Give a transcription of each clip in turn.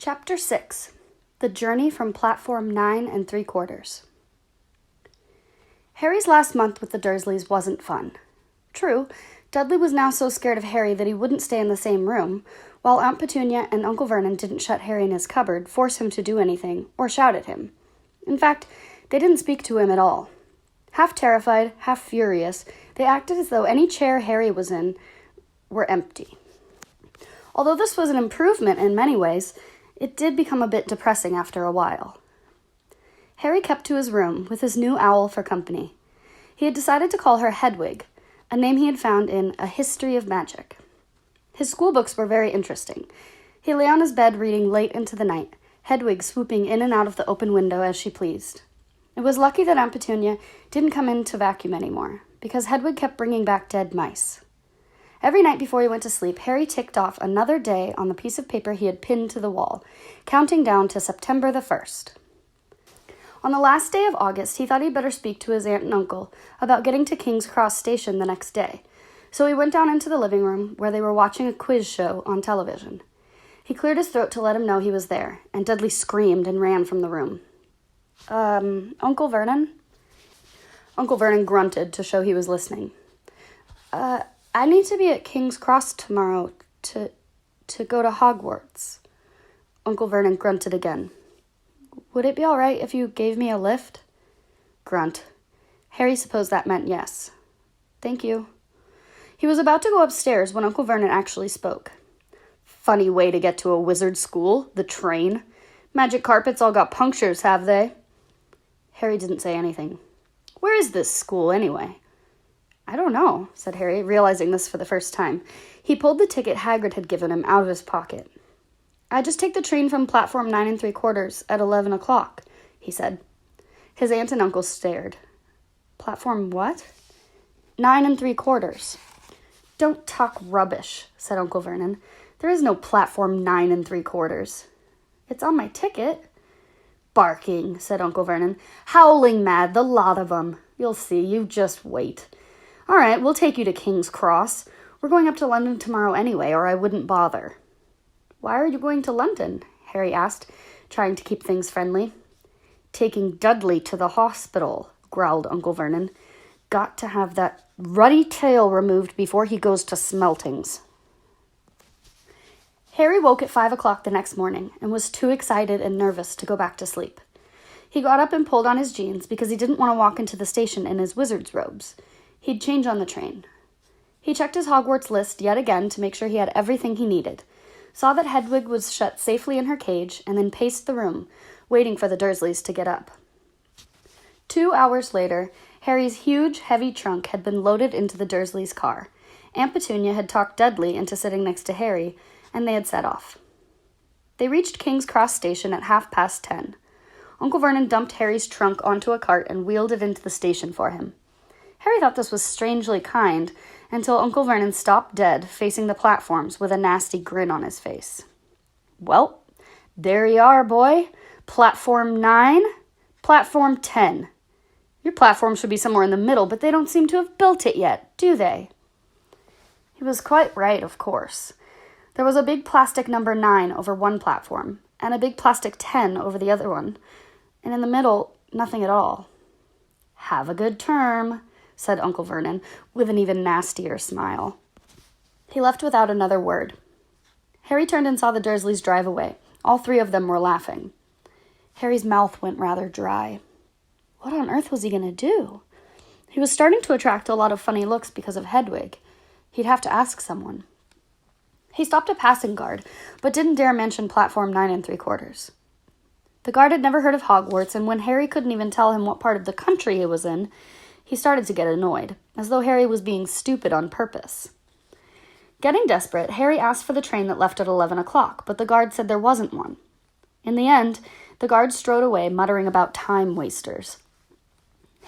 Chapter 6. The Journey from Platform 9 3/4. Harry's last month with the Dursleys wasn't fun. True, Dudley was now so scared of Harry that he wouldn't stay in the same room, while Aunt Petunia and Uncle Vernon didn't shut Harry in his cupboard, force him to do anything, or shout at him. In fact, they didn't speak to him at all. Half terrified, half furious, they acted as though any chair Harry was in were empty. Although this was an improvement in many ways, it did become a bit depressing after a while. Harry kept to his room with his new owl for company. He had decided to call her Hedwig, a name he had found in A History of Magic. His school books were very interesting. He lay on his bed reading late into the night, Hedwig swooping in and out of the open window as she pleased. It was lucky that Aunt Petunia didn't come in to vacuum anymore, because Hedwig kept bringing back dead mice. Every night before he went to sleep, Harry ticked off another day on the piece of paper he had pinned to the wall, counting down to September the 1st. On the last day of August, he thought he'd better speak to his aunt and uncle about getting to King's Cross Station the next day, so he went down into the living room where they were watching a quiz show on television. He cleared his throat to let him know he was there, and Dudley screamed and ran from the room. Uncle Vernon? Uncle Vernon grunted to show he was listening. I need to be at King's Cross tomorrow to go to Hogwarts. Uncle Vernon grunted again. Would it be all right if you gave me a lift? Grunt. Harry supposed that meant yes. Thank you. He was about to go upstairs when Uncle Vernon actually spoke. Funny way to get to a wizard school, the train. Magic carpets all got punctures, have they? Harry didn't say anything. Where is this school, anyway? I don't know, said Harry, realizing this for the first time. He pulled the ticket Hagrid had given him out of his pocket. I just take the train from platform 9 3/4 at 11 o'clock, he said. His aunt and uncle stared. Platform what? 9 3/4. Don't talk rubbish, said Uncle Vernon. There is no platform 9 3/4. It's on my ticket. Barking, said Uncle Vernon. Howling mad, the lot of 'em. You'll see, you just wait. All right, we'll take you to King's Cross. We're going up to London tomorrow anyway, or I wouldn't bother. Why are you going to London? Harry asked, trying to keep things friendly. Taking Dudley to the hospital, growled Uncle Vernon. Got to have that ruddy tail removed before he goes to Smeltings. Harry woke at 5 o'clock the next morning and was too excited and nervous to go back to sleep. He got up and pulled on his jeans because he didn't want to walk into the station in his wizard's robes. He'd change on the train. He checked his Hogwarts list yet again to make sure he had everything he needed, saw that Hedwig was shut safely in her cage, and then paced the room, waiting for the Dursleys to get up. 2 hours later, Harry's huge, heavy trunk had been loaded into the Dursleys' car. Aunt Petunia had talked Dudley into sitting next to Harry, and they had set off. They reached King's Cross Station at 10:30. Uncle Vernon dumped Harry's trunk onto a cart and wheeled it into the station for him. Harry thought this was strangely kind, until Uncle Vernon stopped dead, facing the platforms with a nasty grin on his face. Well, there you are, boy. Platform 9, Platform 10. Your platform should be somewhere in the middle, but they don't seem to have built it yet, do they? He was quite right, of course. There was a big plastic number 9 over one platform, and a big plastic 10 over the other one, and in the middle, nothing at all. Have a good term, said Uncle Vernon, with an even nastier smile. He left without another word. Harry turned and saw the Dursleys drive away. All 3 of them were laughing. Harry's mouth went rather dry. What on earth was he going to do? He was starting to attract a lot of funny looks because of Hedwig. He'd have to ask someone. He stopped a passing guard, but didn't dare mention platform 9 3/4. The guard had never heard of Hogwarts, and when Harry couldn't even tell him what part of the country he was in, he started to get annoyed, as though Harry was being stupid on purpose. Getting desperate, Harry asked for the train that left at 11 o'clock, but the guard said there wasn't one. In the end, the guard strode away, muttering about time wasters.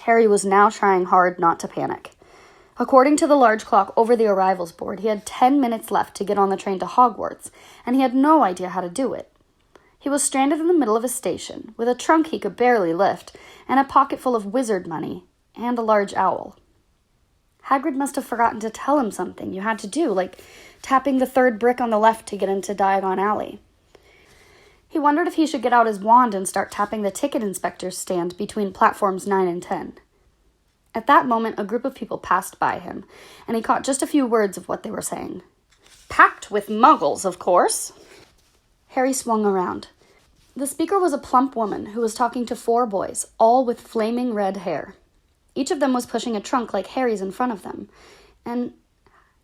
Harry was now trying hard not to panic. According to the large clock over the arrivals board, he had 10 minutes left to get on the train to Hogwarts, and he had no idea how to do it. He was stranded in the middle of a station, with a trunk he could barely lift, and a pocket full of wizard money, and a large owl. Hagrid must have forgotten to tell him something you had to do, like tapping the 3rd brick on the left to get into Diagon Alley. He wondered if he should get out his wand and start tapping the ticket inspector's stand between platforms 9 and 10. At that moment, a group of people passed by him, and he caught just a few words of what they were saying. "Packed with muggles, of course." Harry swung around. The speaker was a plump woman who was talking to 4 boys, all with flaming red hair. Each of them was pushing a trunk like Harry's in front of them, and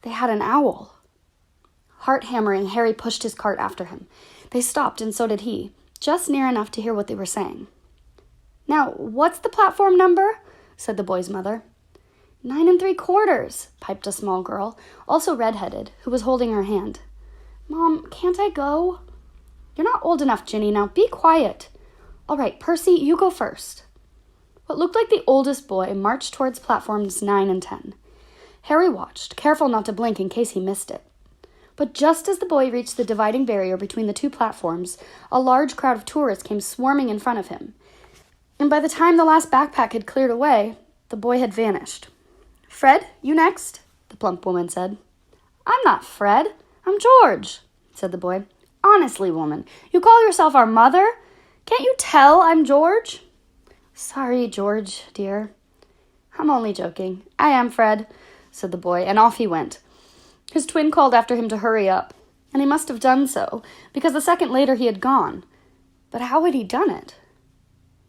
they had an owl. Heart-hammering, Harry pushed his cart after him. They stopped, and so did he, just near enough to hear what they were saying. "Now, what's the platform number?" said the boy's mother. 9 3/4, piped a small girl, also red-headed, who was holding her hand. "Mom, can't I go?" "You're not old enough, Ginny. Now be quiet." "All right, Percy, you go first." What looked like the oldest boy marched towards platforms 9 and 10. Harry watched, careful not to blink in case he missed it. But just as the boy reached the dividing barrier between the 2 platforms, a large crowd of tourists came swarming in front of him. And by the time the last backpack had cleared away, the boy had vanished. "Fred, you next," the plump woman said. "I'm not Fred. I'm George," said the boy. "Honestly, woman, you call yourself our mother? Can't you tell I'm George?" "Sorry, George, dear." "I'm only joking. I am Fred," said the boy, and off he went. His twin called after him to hurry up, and he must have done so, because a second later he had gone. But how had he done it?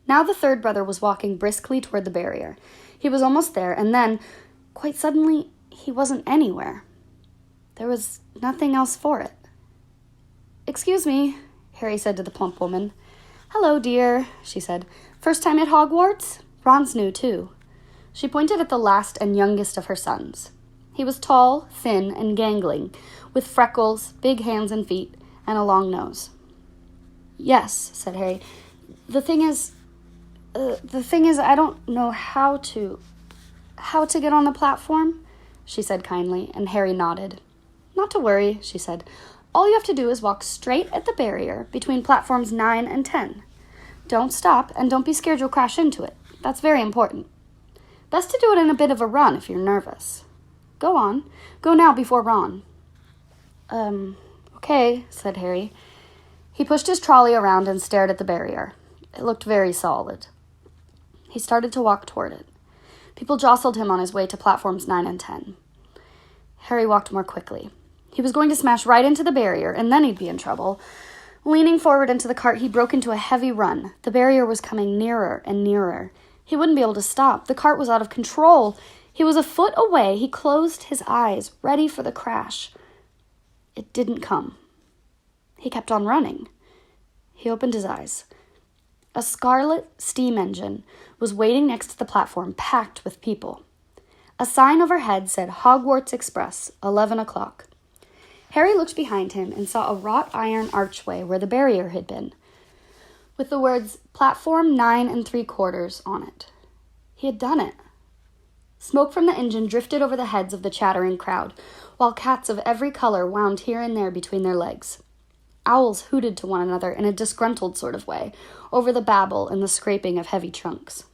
Now the third brother was walking briskly toward the barrier. He was almost there, and then, quite suddenly, he wasn't anywhere. There was nothing else for it. "Excuse me," Harry said to the plump woman. "Hello, dear," she said. "First time at Hogwarts? Ron's new, too." She pointed at the last and youngest of her sons. He was tall, thin, and gangling, with freckles, big hands and feet, and a long nose. "Yes," said Harry. The thing is, I don't know how to get on the platform," she said kindly, and Harry nodded. "Not to worry," she said. "All you have to do is walk straight at the barrier between platforms 9 and 10. Don't stop, and don't be scared you'll crash into it. That's very important. Best to do it in a bit of a run if you're nervous. Go on. Go now before Ron." Okay," said Harry. He pushed his trolley around and stared at the barrier. It looked very solid. He started to walk toward it. People jostled him on his way to platforms 9 and 10. Harry walked more quickly. He was going to smash right into the barrier, and then he'd be in trouble. Leaning forward into the cart, he broke into a heavy run. The barrier was coming nearer and nearer. He wouldn't be able to stop. The cart was out of control. He was a foot away. He closed his eyes, ready for the crash. It didn't come. He kept on running. He opened his eyes. A scarlet steam engine was waiting next to the platform, packed with people. A sign overhead said Hogwarts Express, 11 o'clock. Harry looked behind him and saw a wrought iron archway where the barrier had been, with the words Platform 9 3/4 on it. He had done it. Smoke from the engine drifted over the heads of the chattering crowd, while cats of every color wound here and there between their legs. Owls hooted to one another in a disgruntled sort of way, over the babble and the scraping of heavy trunks.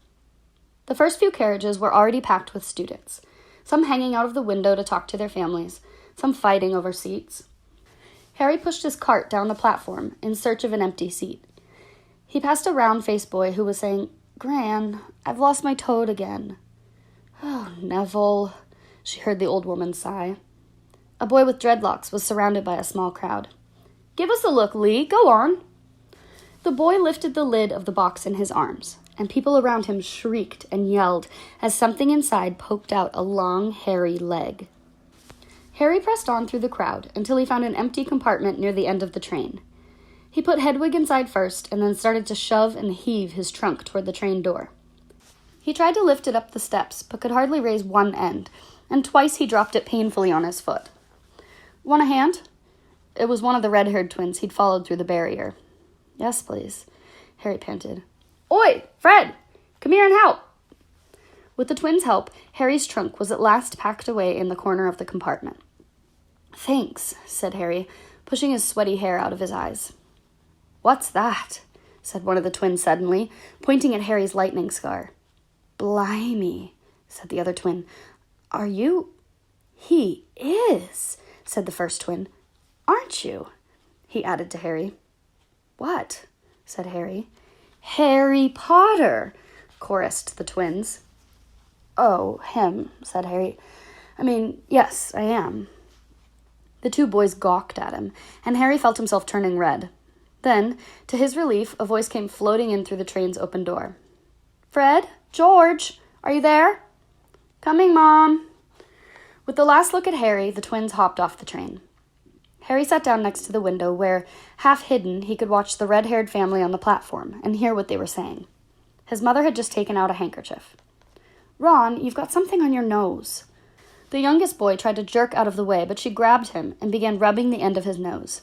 The first few carriages were already packed with students, some hanging out of the window to talk to their families, some fighting over seats. Harry pushed his cart down the platform in search of an empty seat. He passed a round-faced boy who was saying, "Gran, I've lost my toad again." "Oh, Neville," she heard the old woman sigh. A boy with dreadlocks was surrounded by a small crowd. "Give us a look, Lee. Go on." The boy lifted the lid of the box in his arms, and people around him shrieked and yelled as something inside poked out a long, hairy leg. Harry pressed on through the crowd until he found an empty compartment near the end of the train. He put Hedwig inside first and then started to shove and heave his trunk toward the train door. He tried to lift it up the steps, but could hardly raise one end, and twice he dropped it painfully on his foot. "Want a hand?" It was one of the red-haired twins he'd followed through the barrier. "Yes, please," Harry panted. "Oi, Fred! Come here and help!" With the twins' help, Harry's trunk was at last packed away in the corner of the compartment. "Thanks," said Harry, pushing his sweaty hair out of his eyes. "What's that?" said one of the twins suddenly, pointing at Harry's lightning scar. "Blimey," said the other twin. "Are you—" "He is," said the first twin. "Aren't you?" he added to Harry. What? Said Harry. Harry Potter, chorused the twins. Oh, him, said Harry. I mean, yes, I am. The two boys gawked at him, and Harry felt himself turning red. Then, to his relief, a voice came floating in through the train's open door. Fred? George? Are you there? Coming, Mom. With the last look at Harry, the twins hopped off the train. Harry sat down next to the window where, half hidden, he could watch the red-haired family on the platform and hear what they were saying. His mother had just taken out a handkerchief. Ron, you've got something on your nose. The youngest boy tried to jerk out of the way, but she grabbed him and began rubbing the end of his nose.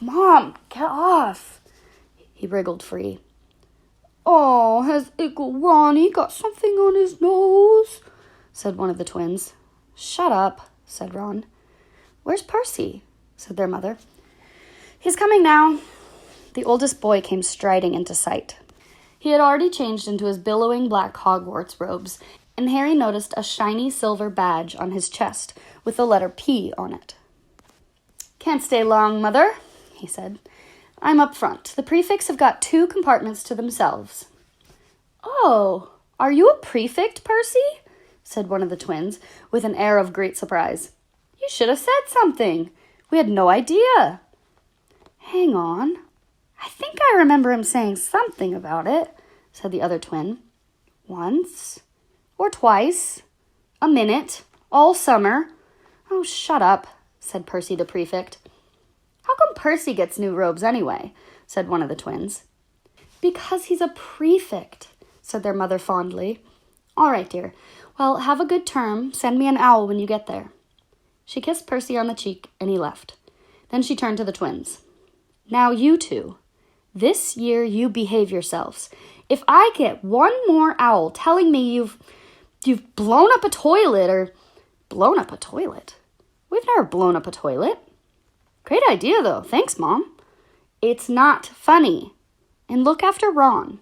Mom, get off! He wriggled free. Oh, has Uncle Ronnie got something on his nose? Said one of the twins. Shut up, said Ron. Where's Percy? Said their mother. He's coming now. The oldest boy came striding into sight. He had already changed into his billowing black Hogwarts robes, and Harry noticed a shiny silver badge on his chest with the letter P on it. Can't stay long, Mother, he said. I'm up front. The prefects have got 2 compartments to themselves. Oh, are you a prefect, Percy? Said one of the twins, with an air of great surprise. You should have said something. We had no idea. Hang on. I think I remember him saying something about it, said the other twin. Once or twice, a minute, all summer. Oh, shut up, said Percy the prefect. How come Percy gets new robes anyway? Said one of the twins. Because he's a prefect, said their mother fondly. All right, dear. Well, have a good term. Send me an owl when you get there. She kissed Percy on the cheek, and he left. Then she turned to the twins. Now you two, this year you behave yourselves. If I get one more owl telling me you've blown up a toilet or... Blown up a toilet? We've never blown up a toilet. Great idea, though. Thanks, Mom. It's not funny. And look after Ron.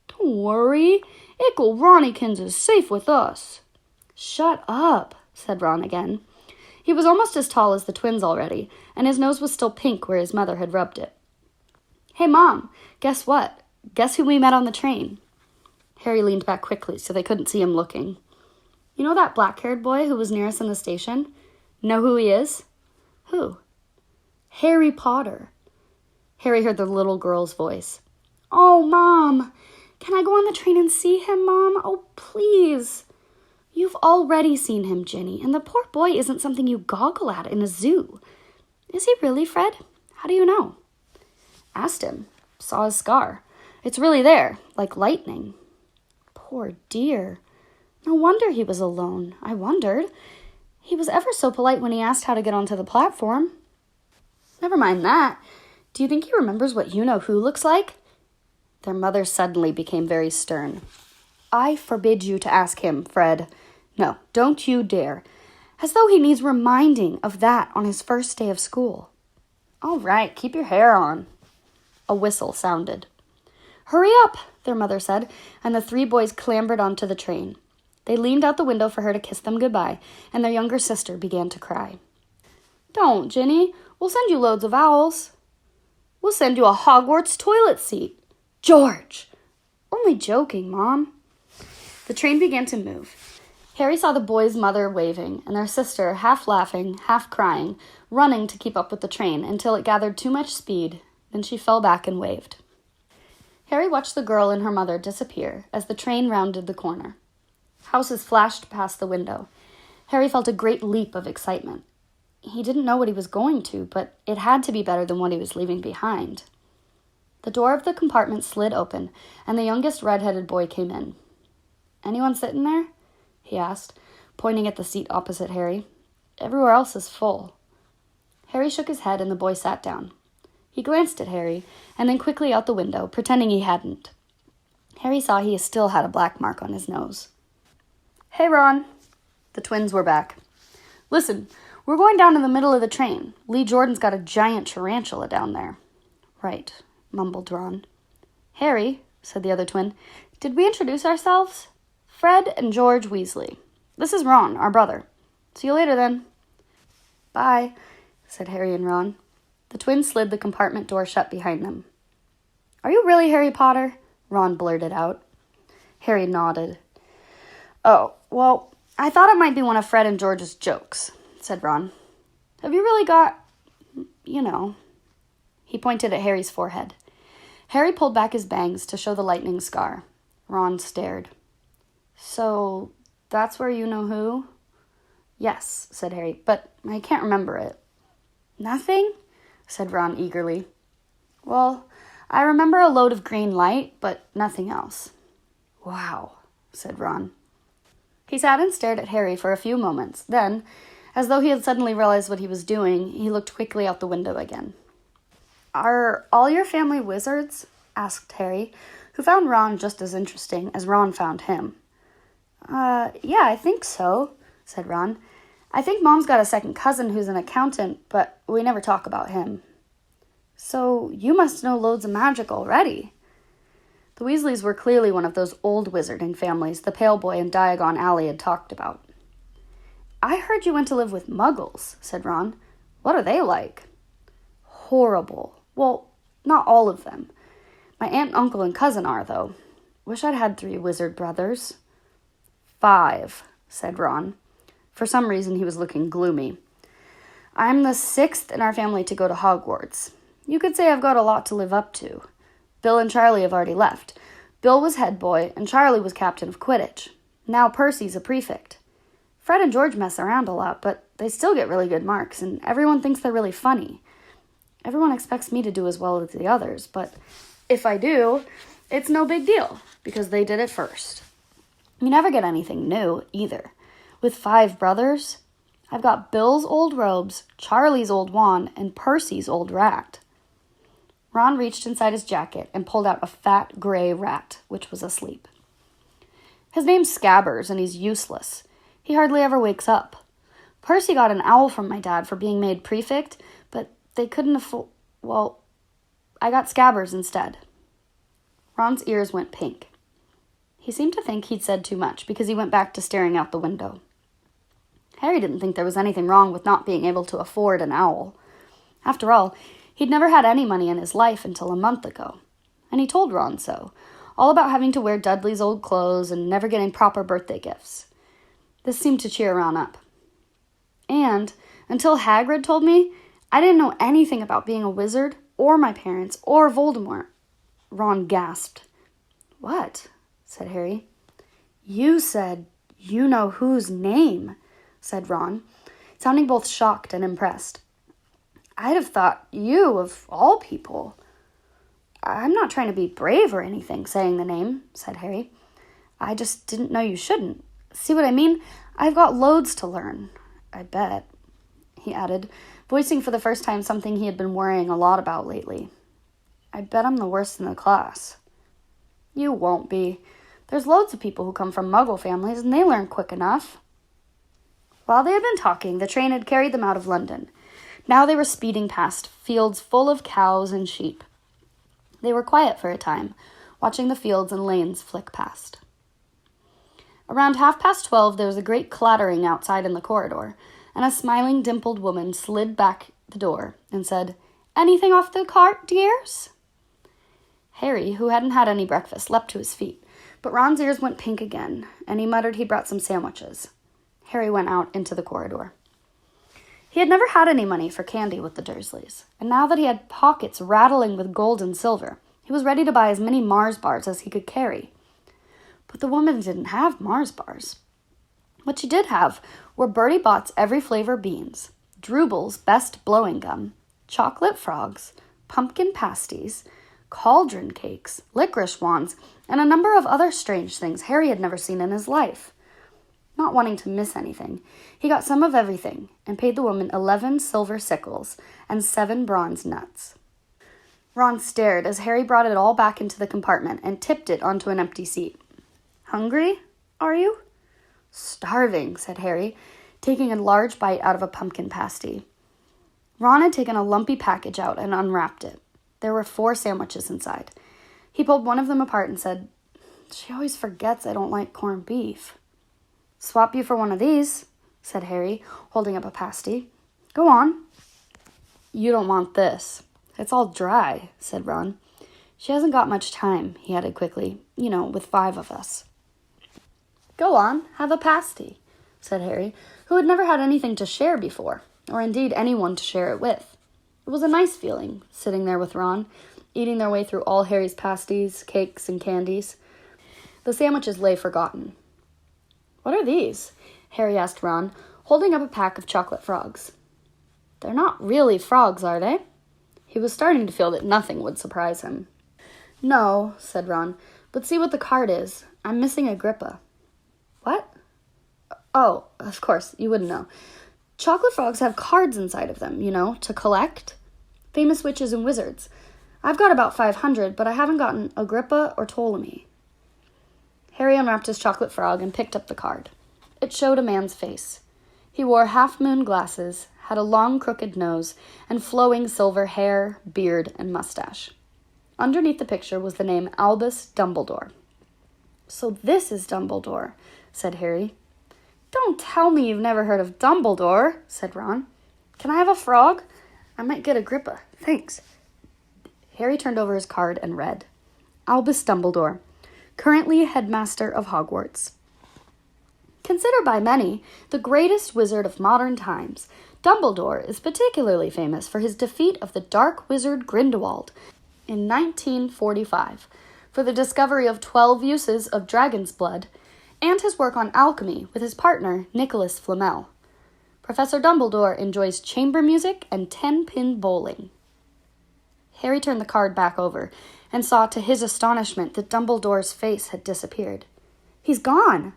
Don't worry. Uncle Ronnykins is safe with us. Shut up, said Ron again. He was almost as tall as the twins already, and his nose was still pink where his mother had rubbed it. Hey, Mom, guess what? Guess who we met on the train? Harry leaned back quickly so they couldn't see him looking. You know that black-haired boy who was near us in the station? Know who he is? Who? Harry Potter. Harry heard the little girl's voice. Oh, Mom, can I go on the train and see him, Mom? Oh, please. You've already seen him, Ginny, and the poor boy isn't something you goggle at in a zoo. Is he really, Fred? How do you know? Asked him. Saw his scar. It's really there, like lightning. Poor dear. No wonder he was alone. I wondered. He was ever so polite when he asked how to get onto the platform. Never mind that. Do you think he remembers what you-know-who looks like? Their mother suddenly became very stern. I forbid you to ask him, Fred. No, don't you dare. As though he needs reminding of that on his first day of school. All right, keep your hair on. A whistle sounded. Hurry up, their mother said, and the 3 boys clambered onto the train. They leaned out the window for her to kiss them goodbye, and their younger sister began to cry. Don't, Ginny. We'll send you loads of owls. We'll send you a Hogwarts toilet seat. George! Only joking, Mom. The train began to move. Harry saw the boys' mother waving, and their sister, half laughing, half crying, running to keep up with the train until it gathered too much speed. Then she fell back and waved. Harry watched the girl and her mother disappear as the train rounded the corner. Houses flashed past the window. Harry felt a great leap of excitement. He didn't know what he was going to, but it had to be better than what he was leaving behind. The door of the compartment slid open, and the youngest red-headed boy came in. Anyone sitting there? He asked, pointing at the seat opposite Harry. Everywhere else is full. Harry shook his head, and the boy sat down. He glanced at Harry, and then quickly out the window, pretending he hadn't. Harry saw he still had a black mark on his nose. Hey, Ron. The twins were back. Listen, we're going down in the middle of the train. Lee Jordan's got a giant tarantula down there. Right, mumbled Ron. Harry, said the other twin, did we introduce ourselves? Fred and George Weasley. This is Ron, our brother. See you later, then. Bye, said Harry and Ron. The twins slid the compartment door shut behind them. Are you really Harry Potter? Ron blurted out. Harry nodded. Oh, well, I thought it might be one of Fred and George's jokes, said Ron. Have you really got, you know? He pointed at Harry's forehead. Harry pulled back his bangs to show the lightning scar. Ron stared. So, that's where you know who? Yes, said Harry, but I can't remember it. Nothing? Said Ron eagerly. Well, I remember a load of green light, but nothing else. Wow, said Ron. He sat and stared at Harry for a few moments. Then, as though he had suddenly realized what he was doing, he looked quickly out the window again. Are all your family wizards? Asked Harry, who found Ron just as interesting as Ron found him. Yeah, I think so, said Ron. I think Mom's got a second cousin who's an accountant, but we never talk about him. So you must know loads of magic already. The Weasleys were clearly one of those old wizarding families the Pale Boy and Diagon Alley had talked about. I heard you went to live with Muggles, said Ron. What are they like? Horrible. Well, not all of them. My aunt, uncle, and cousin are, though. Wish I'd had 3 wizard brothers. 5, said Ron. For some reason, he was looking gloomy. I'm the 6th in our family to go to Hogwarts. You could say I've got a lot to live up to. Bill and Charlie have already left. Bill was head boy, and Charlie was captain of Quidditch. Now Percy's a prefect. Fred and George mess around a lot, but they still get really good marks, and everyone thinks they're really funny. Everyone expects me to do as well as the others, but if I do, it's no big deal, because they did it first. You never get anything new, either. With 5 brothers, I've got Bill's old robes, Charlie's old wand, and Percy's old rat. Ron reached inside his jacket and pulled out a fat gray rat, which was asleep. His name's Scabbers, and he's useless. He hardly ever wakes up. Percy got an owl from my dad for being made prefect, but they couldn't afford... Well, I got Scabbers instead. Ron's ears went pink. He seemed to think he'd said too much because he went back to staring out the window. Harry didn't think there was anything wrong with not being able to afford an owl. After all, he'd never had any money in his life until a month ago, and he told Ron so, all about having to wear Dudley's old clothes and never getting proper birthday gifts. This seemed to cheer Ron up. And, until Hagrid told me, I didn't know anything about being a wizard, or my parents, or Voldemort. Ron gasped. What? Said Harry. You said, you know whose name, said Ron, sounding both shocked and impressed. I'd have thought you, of all people. I'm not trying to be brave or anything, saying the name, said Harry. I just didn't know you shouldn't. See what I mean? I've got loads to learn, I bet, he added, voicing for the first time something he had been worrying a lot about lately. I bet I'm the worst in the class. You won't be. There's loads of people who come from Muggle families, and they learn quick enough. While they had been talking, the train had carried them out of London. Now they were speeding past fields full of cows and sheep. They were quiet for a time, watching the fields and lanes flick past. Around 12:30, there was a great clattering outside in the corridor, and a smiling, dimpled woman slid back the door and said, Anything off the cart, dears? Harry, who hadn't had any breakfast, leapt to his feet, but Ron's ears went pink again, and he muttered he'd brought some sandwiches. Harry went out into the corridor. He had never had any money for candy with the Dursleys, and now that he had pockets rattling with gold and silver, he was ready to buy as many Mars bars as he could carry. But the woman didn't have Mars bars. What she did have were Bertie Bott's every flavor beans, Drooble's best blowing gum, chocolate frogs, pumpkin pasties, cauldron cakes, licorice wands, and a number of other strange things Harry had never seen in his life. Not wanting to miss anything, he got some of everything and paid the woman 11 silver sickles and 7 bronze nuts. Ron stared as Harry brought it all back into the compartment and tipped it onto an empty seat. Hungry, are you? Starving, said Harry, taking a large bite out of a pumpkin pasty. Ron had taken a lumpy package out and unwrapped it. There were 4 sandwiches inside. He pulled one of them apart and said, She always forgets I don't like corned beef. Swap you for one of these, said Harry, holding up a pasty. Go on. You don't want this. It's all dry, said Ron. She hasn't got much time, he added quickly, with 5 of us. Go on, have a pasty, said Harry, who had never had anything to share before, or indeed anyone to share it with. It was a nice feeling, sitting there with Ron, eating their way through all Harry's pasties, cakes, and candies. The sandwiches lay forgotten. What are these? Harry asked Ron, holding up a pack of chocolate frogs. They're not really frogs, are they? He was starting to feel that nothing would surprise him. No, said Ron, but see what the card is. I'm missing Agrippa. What? Oh, of course, you wouldn't know. Chocolate frogs have cards inside of them, to collect. Famous witches and wizards. I've got about 500, but I haven't gotten Agrippa or Ptolemy. Harry unwrapped his chocolate frog and picked up the card. It showed a man's face. He wore half-moon glasses, had a long crooked nose, and flowing silver hair, beard, and mustache. Underneath the picture was the name Albus Dumbledore. So this is Dumbledore, said Harry. Don't tell me you've never heard of Dumbledore, said Ron. Can I have a frog? I might get Agrippa. Thanks. Harry turned over his card and read, Albus Dumbledore, currently headmaster of Hogwarts. Considered by many the greatest wizard of modern times, Dumbledore is particularly famous for his defeat of the dark wizard Grindelwald in 1945, for the discovery of 12 uses of dragon's blood, and his work on alchemy with his partner, Nicholas Flamel. Professor Dumbledore enjoys chamber music and 10-pin bowling. Harry turned the card back over and saw to his astonishment that Dumbledore's face had disappeared. He's gone.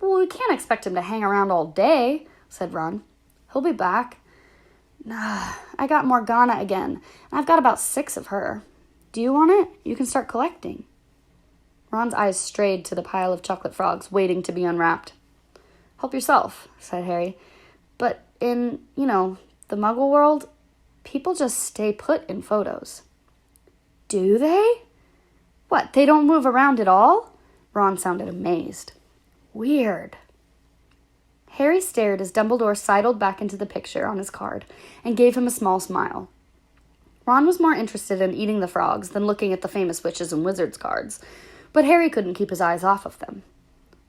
Well, we can't expect him to hang around all day, said Ron. He'll be back. Nah, I got Morgana again, and I've got about 6 of her. Do you want it? You can start collecting. Ron's eyes strayed to the pile of chocolate frogs waiting to be unwrapped. Help yourself, said Harry. But in, the Muggle world, people just stay put in photos. Do they? What, they don't move around at all? Ron sounded amazed. Weird. Harry stared as Dumbledore sidled back into the picture on his card and gave him a small smile. Ron was more interested in eating the frogs than looking at the famous witches and wizards cards, but Harry couldn't keep his eyes off of them.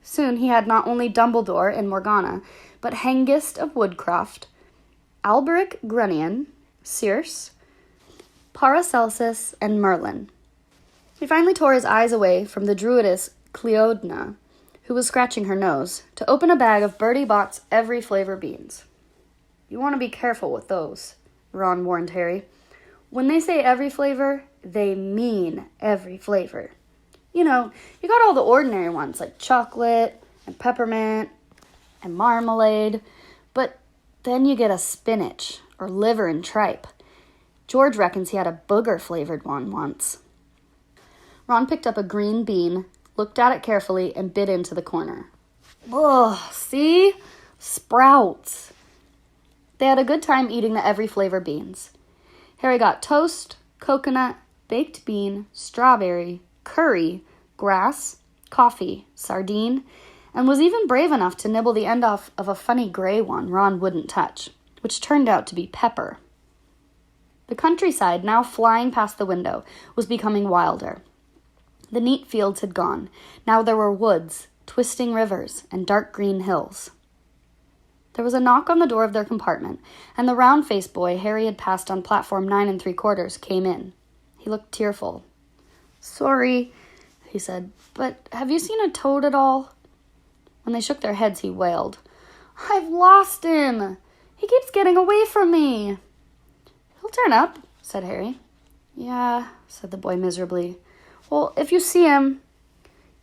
Soon he had not only Dumbledore and Morgana, but Hengist of Woodcroft, Alberic Grunion, Circe, Paracelsus, and Merlin. He finally tore his eyes away from the druidess Cleodna, who was scratching her nose, to open a bag of Bertie Bott's every flavor beans. You want to be careful with those, Ron warned Harry. When they say every flavor, they mean every flavor. You got all the ordinary ones like chocolate and peppermint and marmalade, but then you get a spinach or liver and tripe. George reckons he had a booger-flavored one once. Ron picked up a green bean, looked at it carefully, and bit into the corner. Ugh, see? Sprouts. They had a good time eating the every flavor beans. Harry got toast, coconut, baked bean, strawberry, curry, grass, coffee, sardine, and was even brave enough to nibble the end off of a funny gray one Ron wouldn't touch, which turned out to be pepper. The countryside, now flying past the window, was becoming wilder. The neat fields had gone. Now there were woods, twisting rivers, and dark green hills. There was a knock on the door of their compartment, and the round-faced boy Harry had passed on platform 9 3/4 came in. He looked tearful. Sorry, he said, but have you seen a toad at all? When they shook their heads, he wailed, I've lost him! He keeps getting away from me! He'll turn up, said Harry. Yeah, said the boy miserably. Well, if you see him...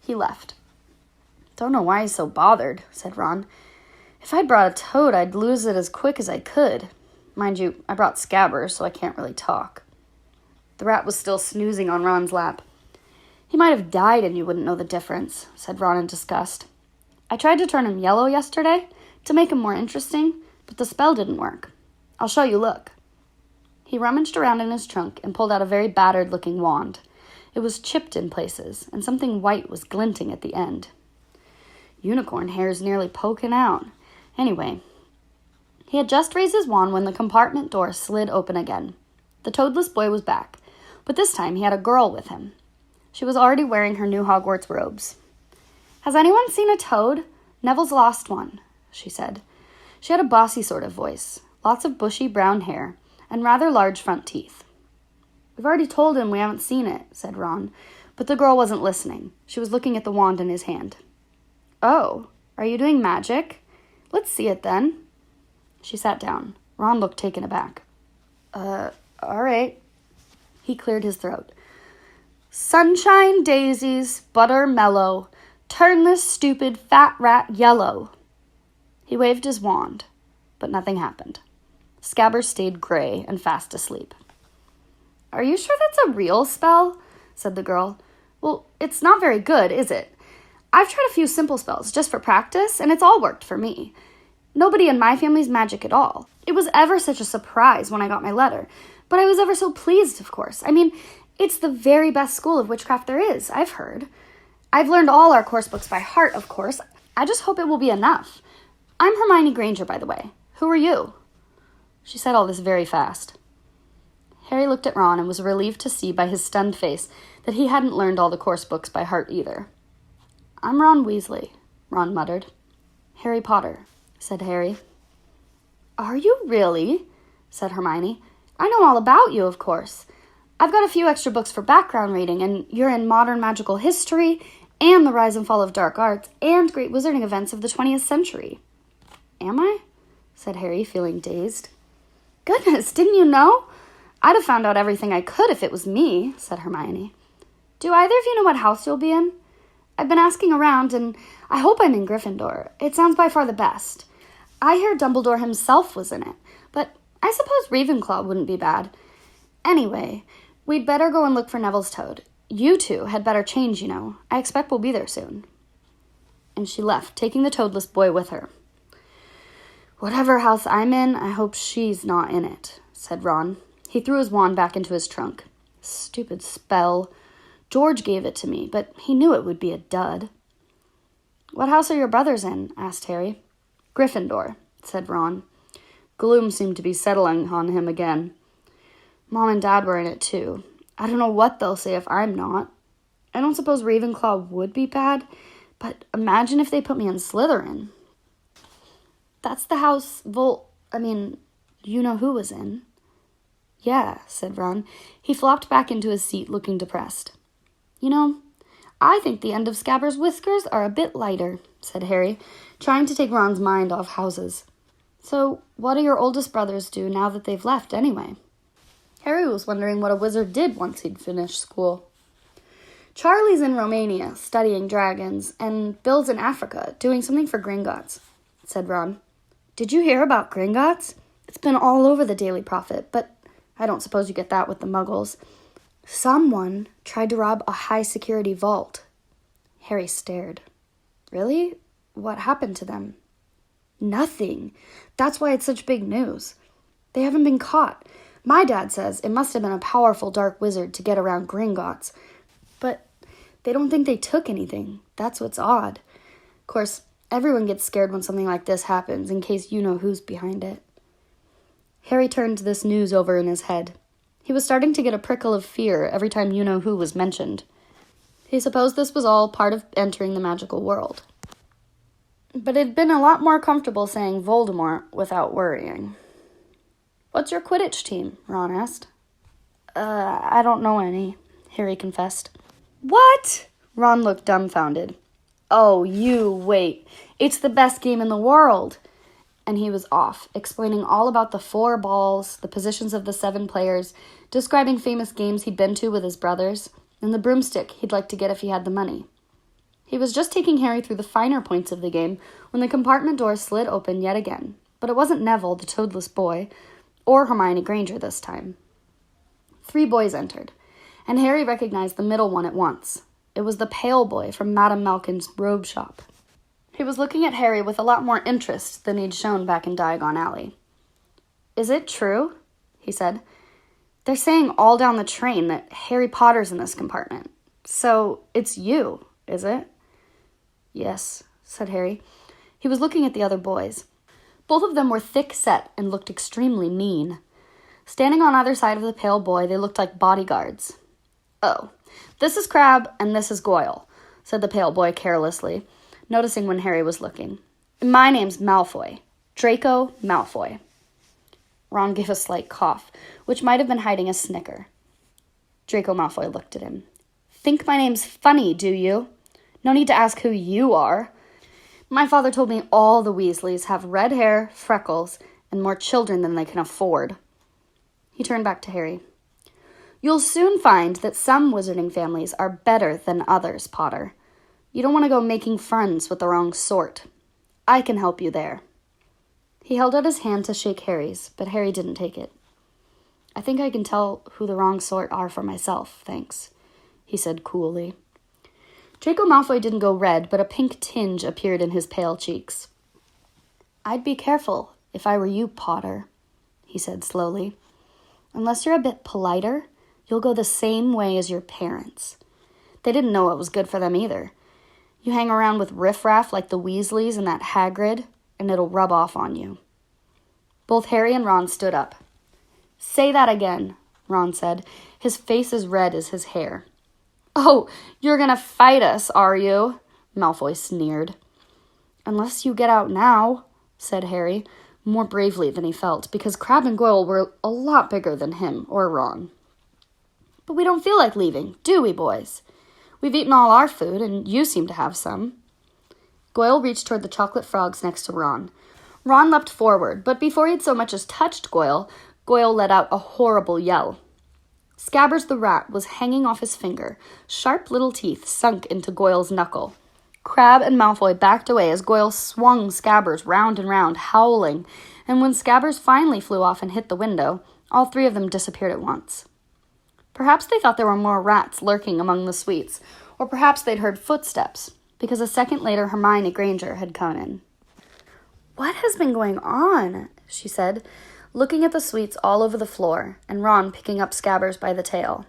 He left. Don't know why he's so bothered, said Ron. If I'd brought a toad, I'd lose it as quick as I could. Mind you, I brought Scabbers, so I can't really talk. The rat was still snoozing on Ron's lap. He might have died and you wouldn't know the difference, said Ron in disgust. I tried to turn him yellow yesterday to make him more interesting, but the spell didn't work. I'll show you, look. He rummaged around in his trunk and pulled out a very battered-looking wand. It was chipped in places, and something white was glinting at the end. Unicorn hair's nearly poking out. Anyway, he had just raised his wand when the compartment door slid open again. The toadless boy was back, But this time he had a girl with him. She was already wearing her new Hogwarts robes. "Has anyone seen a toad? Neville's lost one," she said. She had a bossy sort of voice, lots of bushy brown hair, and rather large front teeth. "We've already told him we haven't seen it," said Ron, but the girl wasn't listening. She was looking at the wand in his hand. "Oh, are you doing magic? Let's see it then." She sat down. Ron looked taken aback. All right." He cleared his throat. "Sunshine, daisies, butter mellow, turn this stupid fat rat yellow." He waved his wand, but nothing happened. Scabbers stayed gray and fast asleep. "Are you sure that's a real spell?" said the girl. "Well, it's not very good, is it? I've tried a few simple spells just for practice, and it's all worked for me. Nobody in my family's magic at all. It was ever such a surprise when I got my letter, but I was ever so pleased, of course. I mean, it's the very best school of witchcraft there is, I've heard. I've learned all our course books by heart, of course. I just hope it will be enough. I'm Hermione Granger, by the way. Who are you?" She said all this very fast. Harry looked at Ron and was relieved to see by his stunned face that he hadn't learned all the course books by heart either. "I'm Ron Weasley," Ron muttered. "Harry Potter," said Harry. "Are you really?" said Hermione. "I know all about you, of course. I've got a few extra books for background reading, and you're in modern magical history, and the rise and fall of dark arts, and great wizarding events of the 20th century. "Am I?" said Harry, feeling dazed. "Goodness, didn't you know? I'd have found out everything I could if it was me," said Hermione. "Do either of you know what house you'll be in? I've been asking around, and I hope I'm in Gryffindor. It sounds by far the best. I hear Dumbledore himself was in it, but I suppose Ravenclaw wouldn't be bad. Anyway, we'd better go and look for Neville's toad. You two had better change, you know. I expect we'll be there soon." And she left, taking the toadless boy with her. "Whatever house I'm in, I hope she's not in it," said Ron. He threw his wand back into his trunk. "Stupid spell. George gave it to me, but he knew it would be a dud." "What house are your brothers in?" asked Harry. "Gryffindor," said Ron. Gloom seemed to be settling on him again. "Mom and Dad were in it too. I don't know what they'll say if I'm not. I don't suppose Ravenclaw would be bad, but imagine if they put me in Slytherin." "That's the house you know who was in." "Yeah," said Ron. He flopped back into his seat, looking depressed. "You know, I think the end of Scabbers' whiskers are a bit lighter," said Harry, trying to take Ron's mind off houses. "So, what do your oldest brothers do now that they've left, anyway?" Harry was wondering what a wizard did once he'd finished school. "Charlie's in Romania, studying dragons, and Bill's in Africa, doing something for Gringotts," said Ron. "Did you hear about Gringotts? It's been all over the Daily Prophet, but I don't suppose you get that with the Muggles. Someone tried to rob a high-security vault." Harry stared. "Really? What happened to them?" "Nothing. That's why it's such big news. They haven't been caught. My dad says it must have been a powerful dark wizard to get around Gringotts. But they don't think they took anything. That's what's odd. Of course, everyone gets scared when something like this happens, in case you know who's behind it." Harry turned this news over in his head. He was starting to get a prickle of fear every time you-know-who was mentioned. He supposed this was all part of entering the magical world. But it'd been a lot more comfortable saying Voldemort without worrying. "What's your Quidditch team?" Ron asked. I don't know any," Harry confessed. "What?" Ron looked dumbfounded. "Oh, you wait. It's the best game in the world." And he was off, explaining all about the 4 balls, the positions of the 7 players, describing famous games he'd been to with his brothers, and the broomstick he'd like to get if he had the money. He was just taking Harry through the finer points of the game when the compartment door slid open yet again, but it wasn't Neville, the toadless boy, or Hermione Granger this time. 3 boys entered, and Harry recognized the middle one at once. It was the pale boy from Madame Malkin's robe shop. He was looking at Harry with a lot more interest than he'd shown back in Diagon Alley. "Is it true?" he said. "They're saying all down the train that Harry Potter's in this compartment. So, it's you, is it?" "Yes," said Harry. He was looking at the other boys. Both of them were thick-set and looked extremely mean. Standing on either side of the pale boy, they looked like bodyguards. "Oh, this is Crabbe and this is Goyle," said the pale boy carelessly, noticing when Harry was looking. "My name's Malfoy. Draco Malfoy." Ron gave a slight cough, which might have been hiding a snicker. Draco Malfoy looked at him. "Think my name's funny, do you? No need to ask who you are. My father told me all the Weasleys have red hair, freckles, and more children than they can afford." He turned back to Harry. "You'll soon find that some wizarding families are better than others, Potter. You don't want to go making friends with the wrong sort. I can help you there." He held out his hand to shake Harry's, but Harry didn't take it. "I think I can tell who the wrong sort are for myself, thanks," he said coolly. Draco Malfoy didn't go red, but a pink tinge appeared in his pale cheeks. "I'd be careful if I were you, Potter," he said slowly. "Unless you're a bit politer, you'll go the same way as your parents. They didn't know what was good for them either. You hang around with riffraff like the Weasleys and that Hagrid, and it'll rub off on you." Both Harry and Ron stood up. "Say that again," Ron said, his face as red as his hair. "Oh, you're gonna fight us, are you?" Malfoy sneered. "Unless you get out now," said Harry, more bravely than he felt, because Crabbe and Goyle were a lot bigger than him or Ron. "But we don't feel like leaving, do we, boys? We've eaten all our food, and you seem to have some." Goyle reached toward the chocolate frogs next to Ron. Ron leapt forward, but before he'd so much as touched Goyle, Goyle let out a horrible yell. Scabbers the rat was hanging off his finger, sharp little teeth sunk into Goyle's knuckle. Crabbe and Malfoy backed away as Goyle swung Scabbers round and round, howling, and when Scabbers finally flew off and hit the window, all three of them disappeared at once. Perhaps they thought there were more rats lurking among the sweets, or perhaps they'd heard footsteps, because a second later Hermione Granger had come in. "What has been going on?" she said, looking at the sweets all over the floor, and Ron picking up Scabbers by the tail.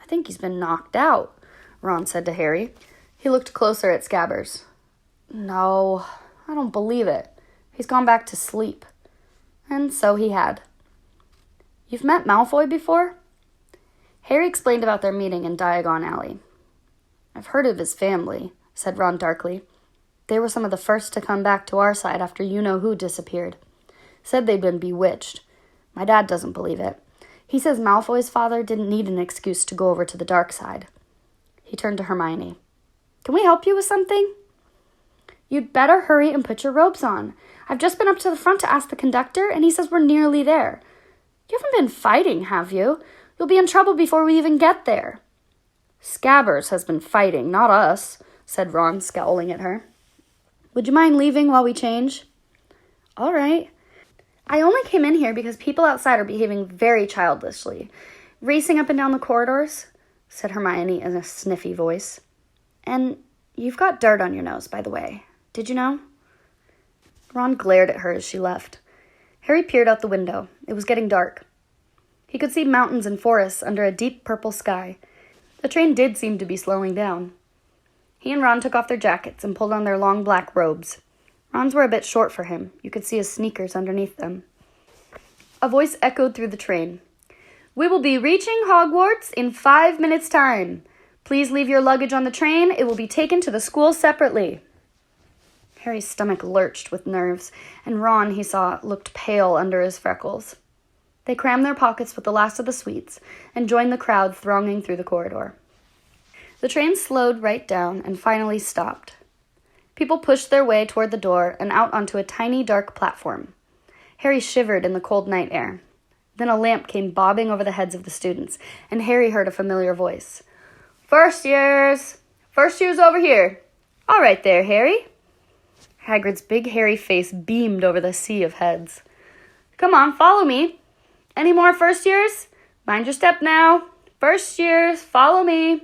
"I think he's been knocked out," Ron said to Harry. He looked closer at Scabbers. "No, I don't believe it. He's gone back to sleep." And so he had. "You've met Malfoy before?" Harry explained about their meeting in Diagon Alley. "I've heard of his family," said Ron darkly. "They were some of the first to come back to our side after you-know-who disappeared. Said they'd been bewitched. My dad doesn't believe it. He says Malfoy's father didn't need an excuse to go over to the dark side." He turned to Hermione. "Can we help you with something?" "You'd better hurry and put your robes on. I've just been up to the front to ask the conductor, and he says we're nearly there. You haven't been fighting, have you? You'll be in trouble before we even get there." "Scabbers has been fighting, not us," said Ron, scowling at her. "Would you mind leaving while we change?" "All right. I only came in here because people outside are behaving very childishly. Racing up and down the corridors," said Hermione in a sniffy voice. "And you've got dirt on your nose, by the way. Did you know?" Ron glared at her as she left. Harry peered out the window. It was getting dark. He could see mountains and forests under a deep purple sky. The train did seem to be slowing down. He and Ron took off their jackets and pulled on their long black robes. Ron's were a bit short for him. You could see his sneakers underneath them. A voice echoed through the train. "We will be reaching Hogwarts in 5 minutes' time. Please leave your luggage on the train. It will be taken to the school separately." Harry's stomach lurched with nerves, and Ron, he saw, looked pale under his freckles. They crammed their pockets with the last of the sweets and joined the crowd thronging through the corridor. The train slowed right down and finally stopped. People pushed their way toward the door and out onto a tiny, dark platform. Harry shivered in the cold night air. Then a lamp came bobbing over the heads of the students, and Harry heard a familiar voice. First years over here. All right there, Harry." Hagrid's big hairy face beamed over the sea of heads. "Come on, follow me. Any more first years? Mind your step now. First years, follow me."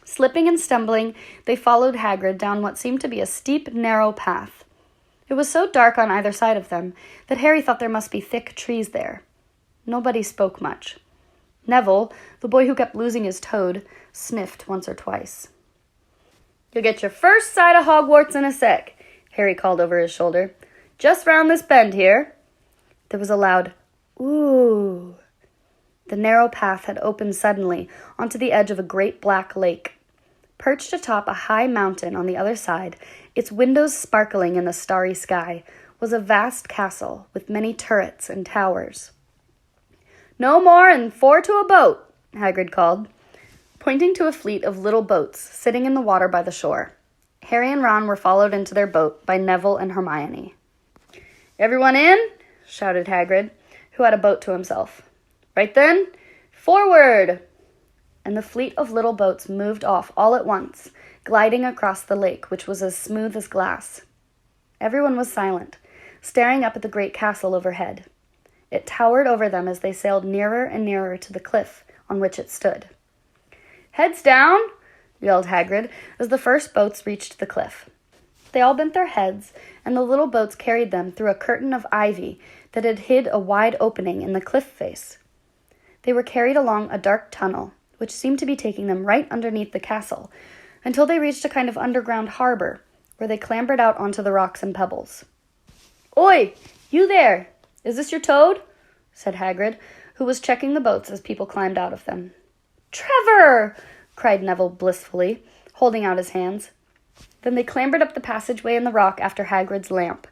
Slipping and stumbling, they followed Hagrid down what seemed to be a steep, narrow path. It was so dark on either side of them that Harry thought there must be thick trees there. Nobody spoke much. Neville, the boy who kept losing his toad, sniffed once or twice. "You'll get your first sight of Hogwarts in a sec," Harry called over his shoulder. "Just round this bend here." There was a loud, Ooh. The narrow path had opened suddenly onto the edge of a great black lake. Perched atop a high mountain on the other side, its windows sparkling in the starry sky, was a vast castle with many turrets and towers. "No more 'n 4 to a boat," Hagrid called, pointing to a fleet of little boats sitting in the water by the shore. Harry and Ron were followed into their boat by Neville and Hermione. "Everyone in?" shouted Hagrid, who had a boat to himself. "Right then, forward!" And the fleet of little boats moved off all at once, gliding across the lake, which was as smooth as glass. Everyone was silent, staring up at the great castle overhead. It towered over them as they sailed nearer and nearer to the cliff on which it stood. "Heads down!" yelled Hagrid as the first boats reached the cliff. They all bent their heads, and the little boats carried them through a curtain of ivy that had hid a wide opening in the cliff face. They were carried along a dark tunnel, which seemed to be taking them right underneath the castle, until they reached a kind of underground harbor, where they clambered out onto the rocks and pebbles. "Oi, you there! Is this your toad?" said Hagrid, who was checking the boats as people climbed out of them. "Trevor!" cried Neville blissfully, holding out his hands. Then they clambered up the passageway in the rock after Hagrid's lamp,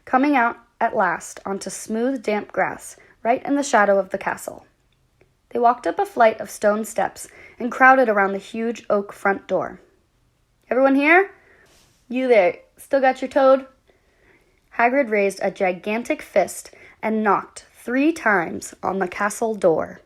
coming out at last onto smooth, damp grass, right in the shadow of the castle. They walked up a flight of stone steps and crowded around the huge oak front door. "Everyone here? You there, still got your toad?" Hagrid raised a gigantic fist and knocked 3 times on the castle door.